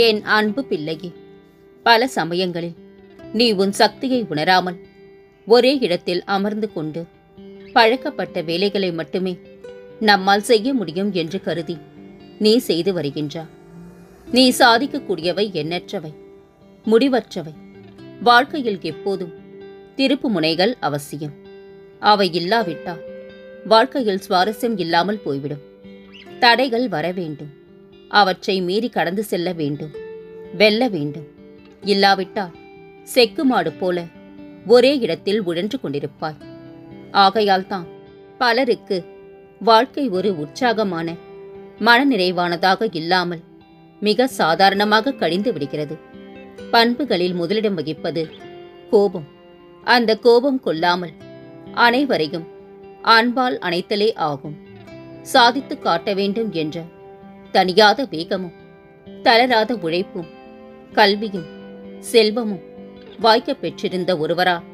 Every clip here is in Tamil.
என் அன்பு பிள்ளையே, பல சமயங்களில் நீ உன் சக்தியை உணராமல் ஒரே இடத்தில் அமர்ந்து கொண்டு பழக்கப்பட்ட வேலைகளை மட்டுமே நம்மால் செய்ய முடியும் என்று கருதி நீ செய்து வருகின்றாய். நீ சாதிக்கக்கூடியவை எண்ணற்றவை, முடிவற்றவை. வாழ்க்கையில் எப்போதும் திருப்பு முனைகள் அவசியம். அவை இல்லாவிட்டால் வாழ்க்கையில் சுவாரஸ்யம் இல்லாமல் போய்விடும். தடைகள் வர வேண்டும், அவற்றை மீறி கடந்து செல்ல வேண்டும், வெல்ல வேண்டும். இல்லாவிட்டால் செக்குமாடு போல ஒரே இடத்தில் உழன்று கொண்டிருப்பாய். ஆகையால் தான் பலருக்கு வாழ்க்கை ஒரு உற்சாகமான மனநிறைவானதாக இல்லாமல் மிக சாதாரணமாக கழிந்து விடுகிறது. பண்புகளில் முதலிடம் வகிப்பது கோபம். அந்த கோபம் கொள்ளாமல் அனைவரையும் அன்பால் அணைத்தலே ஆகும். சாதித்து காட்ட வேண்டும் என்ற தனியாத வேகமும் தளராத உழைப்பும் கல்வியும் செல்வமும் வாய்க்கப் பெற்றிருந்த ஒருவரால்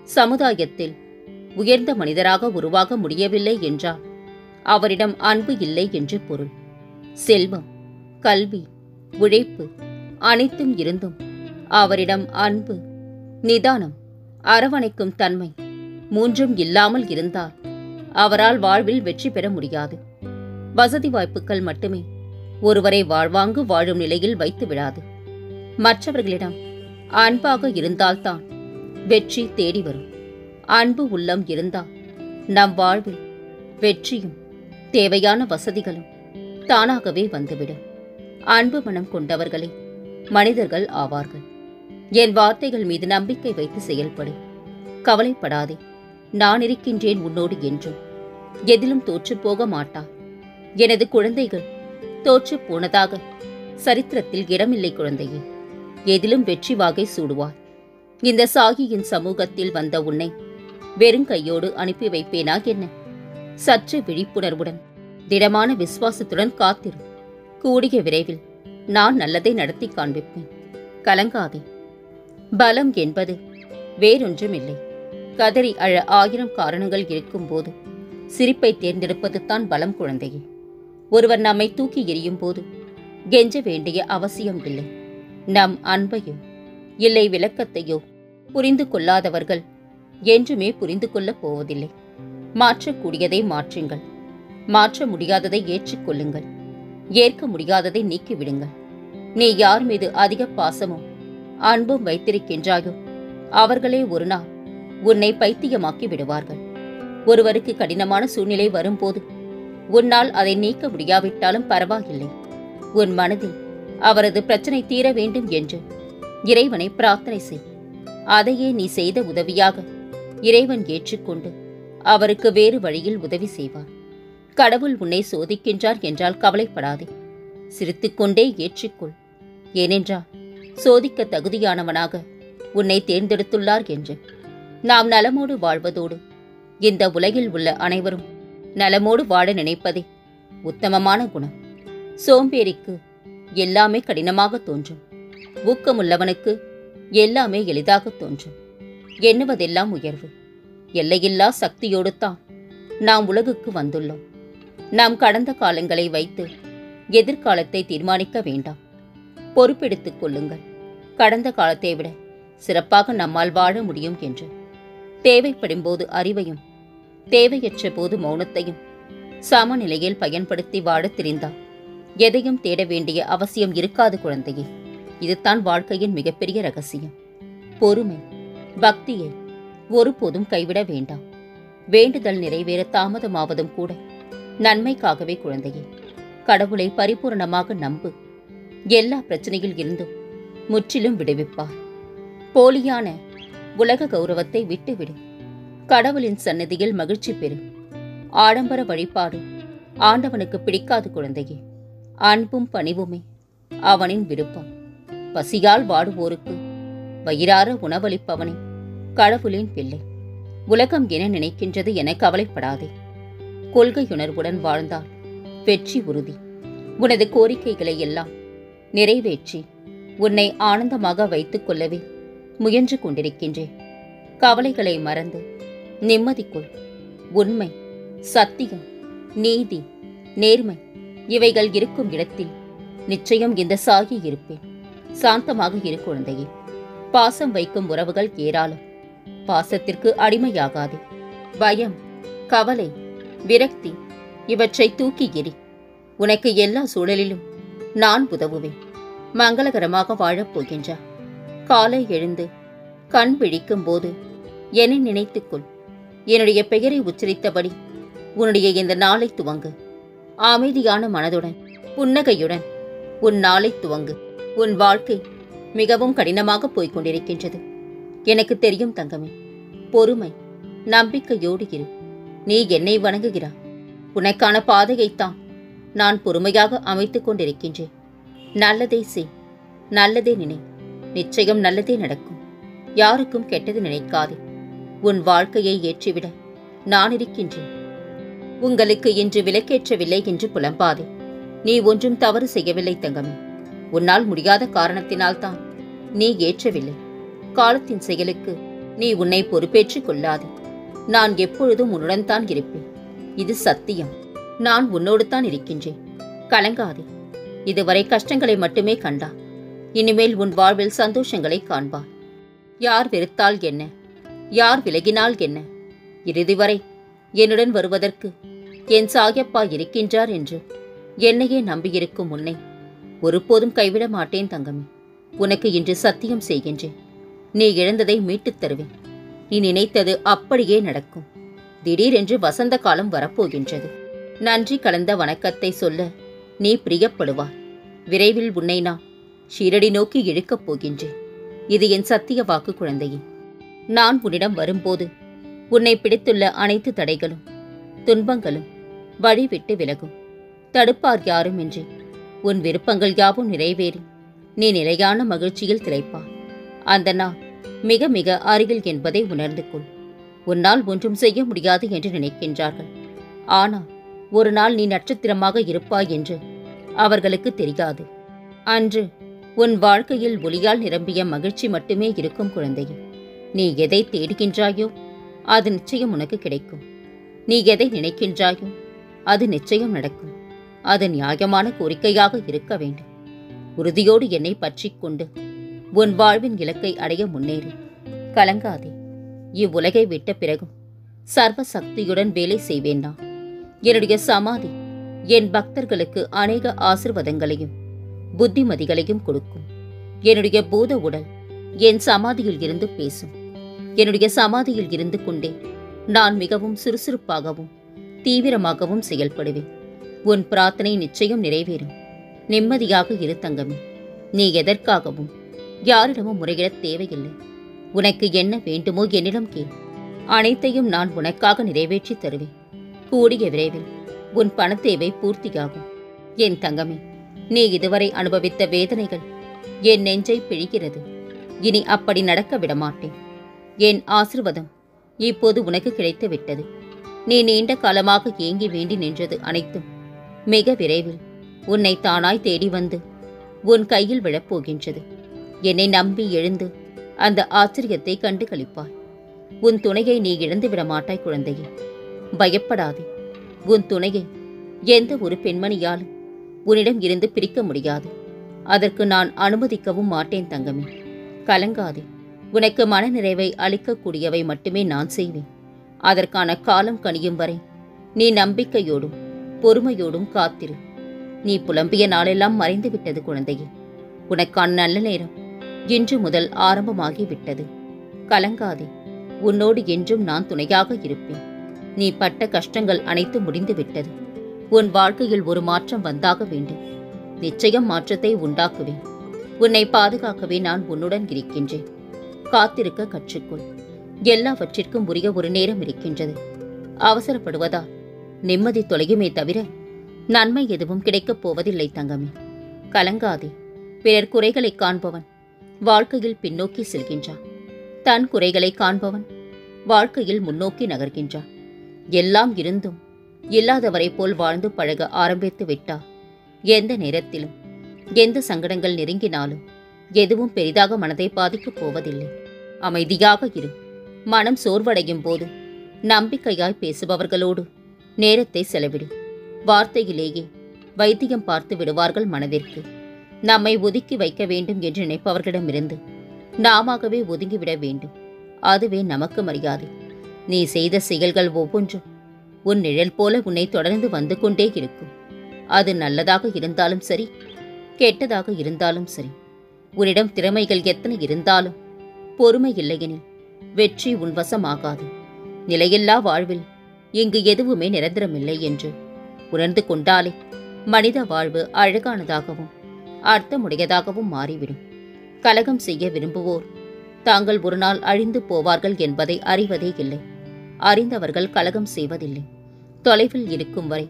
சமுதாயத்தில் உயர்ந்த மனிதராக உருவாக முடியவில்லை என்றால் அவரிடம் அன்பு இல்லை என்று பொருள். செல்வம், கல்வி, உழைப்பு அனைத்தும் இருந்தும் அவரிடம் அன்பு, நிதானம், அரவணைக்கும் தன்மை மூன்றும் இல்லாமல் இருந்தால் அவரால் வாழ்வில் வெற்றி பெற முடியாது. வசதி வாய்ப்புகள் மட்டுமே ஒருவரை வாழ்வாங்கு வாழும் நிலையில் வைத்து விடாது. மற்றவர்களிடம் அன்பாக இருந்தால்தான் வெற்றி தேடி வரும். அன்பு உள்ளம் இருந்தால் நம் வாழ்வில் வெற்றியும் தேவையான வசதிகளும் தானாகவே வந்துவிடும். அன்பு மனம் கொண்டவர்களே மனிதர்கள் ஆவார்கள். என் வார்த்தைகள் மீது நம்பிக்கை வைத்து செயல்படு. கவலைப்படாதே, நான் இருக்கின்றேன் உன்னோடு என்றும். எதிலும் தோற்று போக மாட்டார். எனது குழந்தைகள் தோற்று போனதாக சரித்திரத்தில் இடமில்லை குழந்தையே. எதிலும் வெற்றி வாகை சூடுவார். இந்த சாகியின் சமூகத்தில் வந்த உன்னை வெறுங்கையோடு அனுப்பி வைப்பேனா என்ன? சற்று விழிப்புணர்வுடன் திடமான விசுவாசத்துடன் காத்திரு. கூடிய விரைவில் நான் நல்லதை நடத்தி காண்பிப்பேன். கலங்காதே. பலம் என்பது வேறொன்றுமில்லை. கதறி அழ 1000 காரணங்கள் இருக்கும்போது சிரிப்பை தேர்ந்தெடுப்பது தான் பலம் குழந்தையே. ஒருவர் நம்மை தூக்கி எறியும் போது கெஞ்ச வேண்டிய அவசியம் இல்லை. நம் அன்பையோ இல்லை விளக்கத்தையோ புரிந்து கொள்ளாதவர்கள் என்றுமே புரிந்து கொள்ளப் போவதில்லை. மாற்றக்கூடியதை மாற்றுங்கள். மாற்ற முடியாததை ஏற்றுக்கொள்ளுங்கள். ஏற்க முடியாததை நீக்கிவிடுங்கள். நீ யார் மீது அதிக பாசமும் அன்பும் வைத்திருக்கின்றாயோ அவர்களே ஒரு நாள் உன்னை பைத்தியமாக்கி விடுவார்கள். ஒருவருக்கு கடினமான சூழ்நிலை வரும்போது உன்னால் அதை நீக்க முடியாவிட்டாலும் பரவாயில்லை. உன் மனதில் அவரது பிரச்சனை தீர வேண்டும் என்று இறைவனை பிரார்த்தனை செய். அதையே நீ செய்த உதவியாக இறைவன் ஏற்றுக்கொண்டு அவருக்கு வேறு வழியில் உதவி செய்வார். கடவுள் உன்னை சோதிக்கின்றார் என்றால் கவலைப்படாதே. சிரித்துக்கொண்டே ஏற்றுக்கொள். ஏனென்றால் சோதிக்க தகுதியானவனாக உன்னை தேர்ந்தெடுத்துள்ளார் என்று. நாம் நலமோடு வாழ்வதோடு இந்த உலகில் உள்ள அனைவரும் நலமோடு வாழ நினைப்பதே உத்தமமான குணம். சோம்பேறிக்கு எல்லாமே கடினமாக தோன்றும். ஊக்கமுள்ளவனுக்கு எல்லாமே எளிதாக தோன்றும். எண்ணுவதெல்லாம் உயர்வு. எல்லையில்லா சக்தியோடு தான் நாம் உலகுக்கு வந்துள்ளோம். நாம் கடந்த காலங்களை வைத்து எதிர்காலத்தை தீர்மானிக்க வேண்டாம். பொறுப்பெடுத்துக் கொள்ளுங்கள். கடந்த காலத்தை விட சிறப்பாக நம்மால் வாழ முடியும் என்று. தேவைப்படும்போது அறிவையும் தேவையற்ற போது மௌனத்தையும் சமநிலையில் பயன்படுத்தி வாழத் தெரிந்தால் எதையும் தேட வேண்டிய அவசியம் இருக்காது குழந்தையே. இதுதான் வாழ்க்கையின் மிகப்பெரிய ரகசியம். பொறுமை, பக்தியை ஒருபோதும் கைவிட வேண்டாம். வேண்டுதல் நிறைவேற தாமதமாவதும் கூட நன்மைக்காகவே குழந்தையே. கடவுளை பரிபூர்ணமாக நம்பு. எல்லா பிரச்சனையில் இருந்தும் முற்றிலும் விடுவிப்பார். போலியான உலக கௌரவத்தை விட்டுவிடு. கடவுளின் சன்னதியில் மகிழ்ச்சி பெறு. ஆடம்பர வழிபாடு ஆண்டவனுக்கு பிடிக்காது குழந்தையே. அன்பும் பணிவுமே அவனின் விருப்பம். பசியால் வாடுவோருக்கு வயிறார உணவளிப்பவனே கடவுளின் பிள்ளை. உலகம் என நினைக்கின்றது என கவலைப்படாதே. கொள்கையுணர்வுடன் வாழ்ந்தால் வெற்றி உறுதி. உனது கோரிக்கைகளை எல்லாம் நிறைவேற்றி உன்னை ஆனந்தமாக வைத்துக் கொள்ளவே முயன்று கொண்டிருக்கின்றேன். கவலைகளை மறந்து நிம்மதிக்குள். உண்மை, சத்தியம், நீதி, நேர்மை இவைகள் இருக்கும் இடத்தில் நிச்சயம் இந்த சாகி இருப்பேன். சாந்தமாக இரு குழந்தையே. பாசம் வைக்கும் உறவுகள் ஏராளம். பாசத்திற்கு அடிமையாகாதே. பயம், கவலை, விரக்தி இவற்றை தூக்கி எறி. உனக்கு எல்லா சூழலிலும் நான் உதவுவேன். மங்களகரமாக வாழப் போகின்றா. காலை எழுந்து கண் விழிக்கும் போது என்னை நினைத்துக்கொள். என்னுடைய பெயரை உச்சரித்தபடி உன்னுடைய இந்த நாளை துவங்கு. அமைதியான மனதுடன், புன்னகையுடன் உன் நாளை துவங்கு. உன் வாழ்க்கை மிகவும் கடினமாக போய்க் கொண்டிருக்கின்றது. எனக்கு தெரியும் தங்கமே. பொறுமை, நம்பிக்கையோடு இரு. நீ என்னை வணங்குகிறாய். உனக்கான பாதையைத்தான் நான் பொறுமையாக அமைத்துக் கொண்டிருக்கின்றேன். நல்லதை செய், நல்லதே நினை. நிச்சயம் நல்லதே நடக்கும். யாருக்கும் கெட்டது நினைக்காதே. உன் வாழ்க்கையை ஏற்றிவிட நான் இருக்கின்றேன். உங்களுக்கு இன்று விலக்கேற்றவில்லை என்று புலம்பாதே. நீ ஒன்றும் தவறு செய்யவில்லை தங்கமே. உன்னால் முடியாத காரணத்தினால்தான் நீ ஏற்றவில்லை. காலத்தின் செயலுக்கு நீ உன்னை பொறுப்பேற்றுக் கொள்ளாதே. நான் எப்பொழுதும் உன்னுடன் தான் இருப்பேன். இது சத்தியம். நான் உன்னோடு தான் இருக்கின்றேன். கலங்காதே. இதுவரை கஷ்டங்களை மட்டுமே கண்டா. இனிமேல் உன் வாழ்வில் சந்தோஷங்களை காண்பார். யார் வெறுத்தால் என்ன, யார் விலகினால் என்ன, இறுதி வரை என்னுடன் வருவதற்கு என் சாயப்பா இருக்கின்றார் என்று என்னையே நம்பியிருக்கும் உன்னை ஒருபோதும் கைவிட மாட்டேன் தங்கமே. உனக்கு இன்று சத்தியம் செய்கின்றேன். நீ இழந்ததை மீட்டுத் தருவேன். நீ நினைத்தது அப்படியே நடக்கும். திடீரென்று வசந்த காலம் வரப்போகின்றது. நன்றி கலந்த வணக்கத்தை சொல்ல நீ பிரியப்படுவாய். விரைவில் உன்னை நான் ஷீரடி நோக்கி இழுக்கப் போகின்றேன். இது என் சத்திய வாக்கு குழந்தையே. நான் உன்னிடம் வரும்போது உன்னை பிடித்துள்ள அனைத்து தடைகளும் துன்பங்களும் வழிவிட்டு விலகும். தடுப்பார் யாருமின்றி உன் விருப்பங்கள் யாவும் நிறைவேறி நீ நிலையான மகிழ்ச்சியில் திளைப்பார். அந்த நாள் மிக மிக அருகில் என்பதை உணர்ந்து கொள். உன்னால் ஒன்றும் செய்ய முடியாது என்று நினைக்கின்றார்கள். ஆனால் ஒரு நாள் நீ நட்சத்திரமாக இருப்பாய் என்று அவர்களுக்கு தெரியாது. அன்று உன் வாழ்க்கையில் ஒளியால் நிரம்பிய மகிழ்ச்சி மட்டுமே இருக்கும் குழந்தையே. நீ எதை தேடுகின்றாயோ அது நிச்சயம் உனக்கு கிடைக்கும். நீ எதை நினைக்கின்றாயோ அது நிச்சயம் நடக்கும். அது நியாயமான கோரிக்கையாக இருக்க வேண்டும். உறுதியோடு என்னை பற்றிக் கொண்டு உன் வாழ்வின் இலக்கை அடைய முன்னேறு. கலங்காதே. இவ்வுலகை விட்ட பிறகும் சர்வ சக்தியுடன் வேலை செய்வேன் நான். என்னுடைய சமாதி என் பக்தர்களுக்கு அநேக ஆசிர்வாதங்களையும் புத்திமதிகளையும் கொடுக்கும். என்னுடைய பூத உடல் என் சமாதியில் இருந்து பேசும். என்னுடைய சமாதியில் இருந்து கொண்டே நான் மிகவும் சுறுசுறுப்பாகவும் தீவிரமாகவும் செயல்படுவேன். உன் பிரார்த்தனை நிச்சயம் நிறைவேறும். நிம்மதியாக இரு தங்கமே. நீ எதற்காகவும் யாரிடமும் முறையிடத் தேவையில்லை. உனக்கு என்ன வேண்டுமோ என்னிடம் கேள். அனைத்தையும் நான் உனக்காக நிறைவேற்றி தருவேன். கூடிய விரைவில் உன் பணத்தேவை பூர்த்தியாகும். என் தங்கமே, நீ இதுவரை அனுபவித்த வேதனைகள் என் நெஞ்சை பிழிகிறது. இனி அப்படி நடக்க விடமாட்டேன். என் ஆசிர்வாதம் இப்போது உனக்கு கிடைத்து விட்டது. நீ நீண்ட காலமாக ஏங்கி வேண்டி நின்றது அனைத்தும் மிக விரைவில் உன்னை தானாய் தேடி வந்து உன் கையில் விழப்போகின்றது. என்னை நம்பி எழுந்து அந்த ஆச்சரியத்தை கண்டு களிப்பாய். உன் துணையை நீ இழந்து விட மாட்டாய் குழந்தையே. பயப்படாதே. உன் துணையை எந்த ஒரு பெண்மணியாலும் உன்னிடம் இருந்து பிரிக்க முடியாது. அதற்கு நான் அனுமதிக்கவும் மாட்டேன் தங்கமே. கலங்காதே. உனக்கு மனநிறைவை அளிக்கக்கூடியவை மட்டுமே நான் செய்வேன். அதற்கான காலம் கனியும் வரை நீ நம்பிக்கையோடும் பொறுமையோடும் காத்திரு. நீ புலம்பிய நாளெல்லாம் மறைந்து விட்டது குழந்தையே. உனக்கான நல்ல நேரம் இன்று முதல் ஆரம்பமாகிவிட்டது. கலங்காதே. உன்னோடு என்றும் நான் துணையாக இருப்பேன். நீ பட்ட கஷ்டங்கள் அனைத்தும் முடிந்து விட்டது. உன் வாழ்க்கையில் ஒரு மாற்றம் வந்தாக வேண்டும். நிச்சயம் மாற்றத்தை உண்டாக்குவேன். உன்னை பாதுகாக்கவே நான் உன்னுடன் இருக்கின்றேன். காத்திருக்க கற்றுக்கொள். எல்லாவற்றிற்கும் உரிய ஒரு நேரம் இருக்கின்றது. அவசரப்படுவதால் நிம்மதி தொலையுமே தவிர நன்மை எதுவும் கிடைக்கப் போவதில்லை தங்கமே. கலங்காதே. பிறர் குறைகளை காண்பவன் வாழ்க்கையில் பின்னோக்கி செல்கின்றான். தன் குறைகளை காண்பவன் வாழ்க்கையில் முன்னோக்கி நகர்கின்றான். எல்லாம் இருந்தும் இல்லாதவரை போல் வாழ்ந்து பழக ஆரம்பித்து விட்டார். எந்த நேரத்திலும் எந்த சங்கடங்கள் நெருங்கினாலும் எதுவும் பெரிதாக மனதை பாதிக்கப் போவதில்லை. அமைதியாக இரு. மனம் சோர்வடையும் போது நம்பிக்கையாய் பேசுபவர்களோடு நேரத்தை செலவிடு. வார்த்தையிலேயே வைத்தியம் பார்த்து விடுவார்கள் மனதிற்கு. நம்மை ஒதுக்கி வைக்க வேண்டும் என்று நினைப்பவர்களிடமிருந்து நாமவே ஒதுங்கிவிட வேண்டும். அதுவே நமக்கு மரியாதை. நீ செய்த செயல்கள் ஒவ்வொன்றும் உன் நிழல் போல உன்னை தொடர்ந்து வந்து கொண்டே இருக்கும். அது நல்லதாக இருந்தாலும் சரி, கெட்டதாக இருந்தாலும் சரி. உன்னிடம் திறமைகள் எத்தனை இருந்தாலும் பொறுமை இல்லையெனில் வெற்றி உன் வசமாகாது. நிலையில்லா வாழ்வில் இங்கு எதுவுமே நிரந்தரமில்லை என்று உணர்ந்து கொண்டாலே மனித வாழ்வு அழகானதாகவும் அர்த்தமுடையதாகவும் மாறிவிடும். கலகம் செய்ய விரும்புவோர் தாங்கள் ஒரு நாள் அழிந்து போவார்கள் என்பதை அறிவதே இல்லை. அறிந்தவர்கள் கலகம் செய்வதில்லை. தொலைவில் இருக்கும் வரை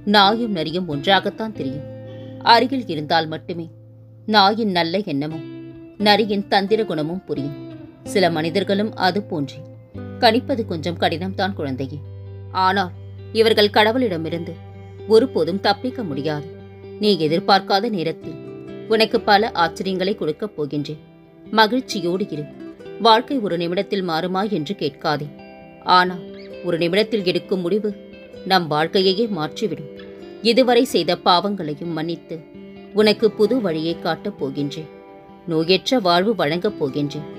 நாயும் நரியும் ஒன்றாகத்தான் தெரியும். அருகில் இருந்தால் மட்டுமே நாயின் நல்ல எண்ணமும் நரியின் தந்திர குணமும் புரியும். சில மனிதர்களும் அது போன்றே. கணிப்பது கொஞ்சம் கடினம்தான் குழந்தையே. ஆனால் இவர்கள் கடவுளிடமிருந்து ஒருபோதும் தப்பிக்க முடியாது. நீ எதிர்பார்க்காத நேரத்தில் உனக்கு பல ஆச்சரியங்களை கொடுக்கப் போகின்றேன். மகிழ்ச்சியோடு இரு. வாழ்க்கை ஒரு நிமிடத்தில் மாறுமா என்று கேட்காதே. ஆனால் ஒரு நிமிடத்தில் எடுக்கும் முடிவு நம் வாழ்க்கையையே மாற்றிவிடும். இதுவரை செய்த பாவங்களையும் மன்னித்து உனக்கு புது வழியை காட்டப் போகின்றேன். நோயற்ற வாழ்வு வழங்கப் போகின்றேன்.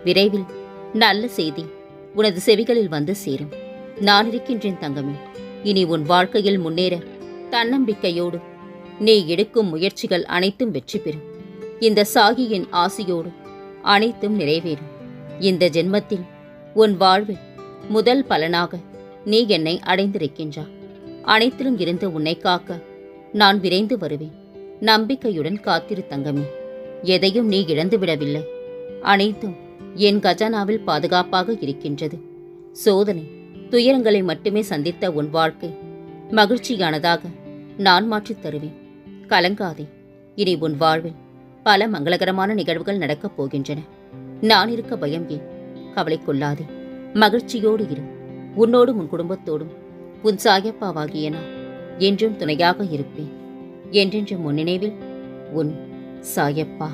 விரைவில் நல்ல செய்தி உனது செவிகளில் வந்து சேரும். நான் இருக்கின்றேன் தங்கமே. இனி உன் வாழ்க்கையில் முன்னேற தன்னம்பிக்கையோடு நீ எடுக்கும் முயற்சிகள் அனைத்தும் வெற்றி பெறும். இந்த சாகியின் ஆசையோடு அனைத்தும் நிறைவேறும். இந்த ஜென்மத்தில் உன் வாழ்வில் முதல் பலனாக நீ என்னை அடைந்திருக்கின்றாய். அனைத்திலும் இருந்து உன்னை காக்க நான் விரைந்து வருவேன். நம்பிக்கையுடன் காத்திரு தங்கமே. எதையும் நீ இழந்துவிடவில்லை. அனைத்தும் என் கஜானாவில் பாதுகாப்பாக இருக்கின்றது. சோதனை துயரங்களை மட்டுமே சந்தித்த உன் வாழ்க்கை மகிழ்ச்சியானதாக நான் மாற்றித் தருவேன். கலங்காதே. இனி உன் வாழ்வில் பல மங்களகரமான நிகழ்வுகள் நடக்கப் போகின்றன. நான் இருக்க பயம் ஏன்? கவலை கொள்ளாதே. மகிழ்ச்சியோடு இரு. உன்னோடும் உன் குடும்பத்தோடும் உன் சாயப்பாவாகிய நான் என்றும் துணையாக இருப்பேன். என்றென்றும் உன் நினைவில் உன் சாயப்பா.